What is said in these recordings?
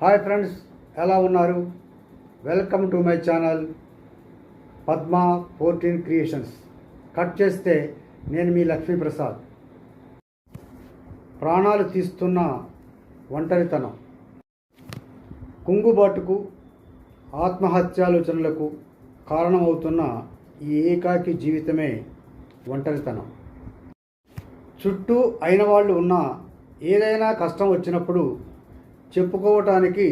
Hi friends, ఎలా ఉన్నారు? Welcome to my channel Padma 14 creations. Cut చేస్తే నేను మీ లక్ష్మీప్రసాద్. ప్రాణాలు తీస్తున్న ఒంటరితనం, కుంగుబాటుకు, ఆత్మహత్యాలోచనలకు కారణమవుతున్న ఈ ఏకాకి జీవితమే ఒంటరితనం. చుట్టూ అయిన వాళ్ళు ఉన్నా ఏదైనా కష్టం వచ్చినప్పుడు చెప్పుకోవటానికి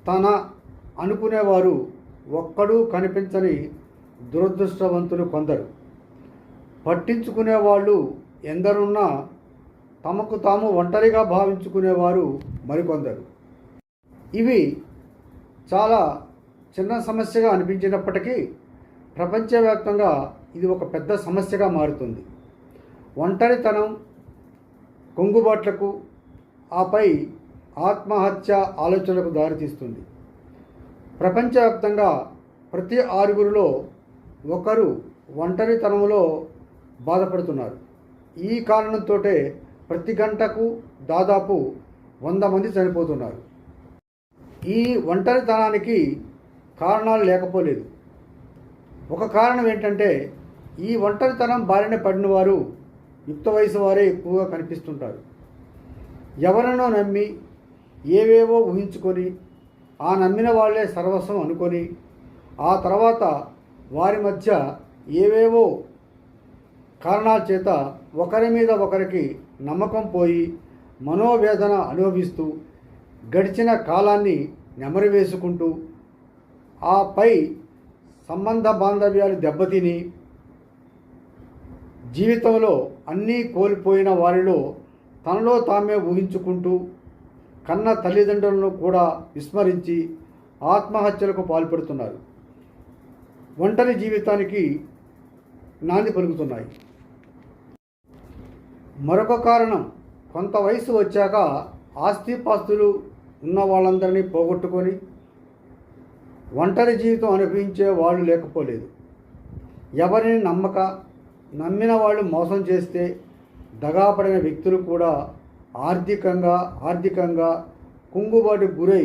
తన అనుకునేవారు ఒక్కడూ కనిపించని దురదృష్టవంతులు కొందరు. పట్టించుకునేవాళ్ళు ఎందరున్నా తమకు తాము ఒంటరిగా భావించుకునేవారు మరికొందరు. ఇవి చాలా చిన్న సమస్యగా అనిపించినప్పటికీ ప్రపంచవ్యాప్తంగా ఇది ఒక పెద్ద సమస్యగా మారుతుంది. ఒంటరితనం కుంగుబాట్లకు, ఆపై ఆత్మహత్య ఆలోచనలకు దారితీస్తుంది. ప్రపంచవ్యాప్తంగా ప్రతి 6గురిలో ఒకరు ఒంటరితనంలో బాధపడుతున్నారు. ఈ కారణంతో ప్రతి గంటకు దాదాపు 100 మంది చనిపోతున్నారు. ఈ ఒంటరితనానికి కారణాలు లేకపోలేదు. ఒక కారణం ఏంటంటే, ఈ ఒంటరితనం బారిన పడిన వారు యుక్త వయసు వారే ఎక్కువగా కనిపిస్తుంటారు. ఎవరినో నమ్మి ఏవేవో ఊహించుకొని, ఆ నమ్మిన వాళ్లే సర్వస్వం అనుకొని, ఆ తర్వాత వారి మధ్య ఏవేవో కారణాల చేత ఒకరి మీద ఒకరికి నమ్మకం పోయి మనోవేదన అనుభవిస్తూ గడిచిన కాలాన్ని నెమరు వేసుకుంటూ, ఆపై సంబంధ బాంధవ్యాలు దెబ్బతిని జీవితంలో అన్నీ కోల్పోయిన వారిలో తనలో తామే ఊహించుకుంటూ కన్న తల్లిదండ్రులను కూడా విస్మరించి ఆత్మహత్యలకు పాల్పడుతున్నారు. ఒంటరి జీవితానికి నాంది పలుకుతున్నాయి. మరొక కారణం, కొంత వయసు వచ్చాక ఆస్తిపాస్తులు ఉన్న వాళ్ళందరినీ పోగొట్టుకొని ఒంటరి జీవితం అనుభవించే వాళ్ళు లేకపోలేదు. ఎవరిని నమ్మిన వాళ్ళు మోసం చేస్తే దగాపడిన వ్యక్తులు కూడా ఆర్థికంగా కుంగుబాటుకు గురై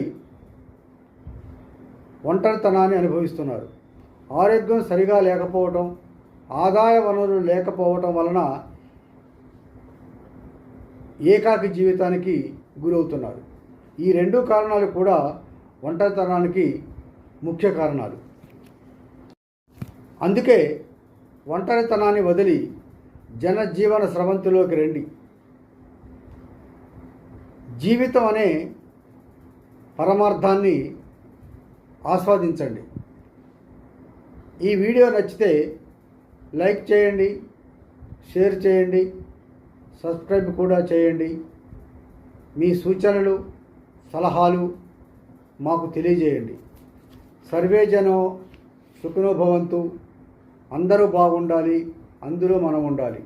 ఒంటరితనాన్ని అనుభవిస్తున్నారు. ఆరోగ్యం సరిగా లేకపోవటం, ఆదాయ వనరులు లేకపోవటం వలన ఏకాకి జీవితానికి గురవుతున్నారు. ఈ 2 కారణాలు కూడా ఒంటరితనానికి ముఖ్య కారణాలు. అందుకే ఒంటరితనాన్ని వదిలి జనజీవన స్రవంతిలోకి రండి. జీవితం అనే పరమార్థాన్ని ఆస్వాదించండి. ఈ వీడియో నచ్చితే లైక్ చేయండి, షేర్ చేయండి, సబ్స్క్రైబ్ కూడా చేయండి. మీ సూచనలు, సలహాలు మాకు తెలియజేయండి. సర్వే జనో సుఖినో భవంతు. అందరూ బాగుండాలి, అందులో మనం ఉండాలి.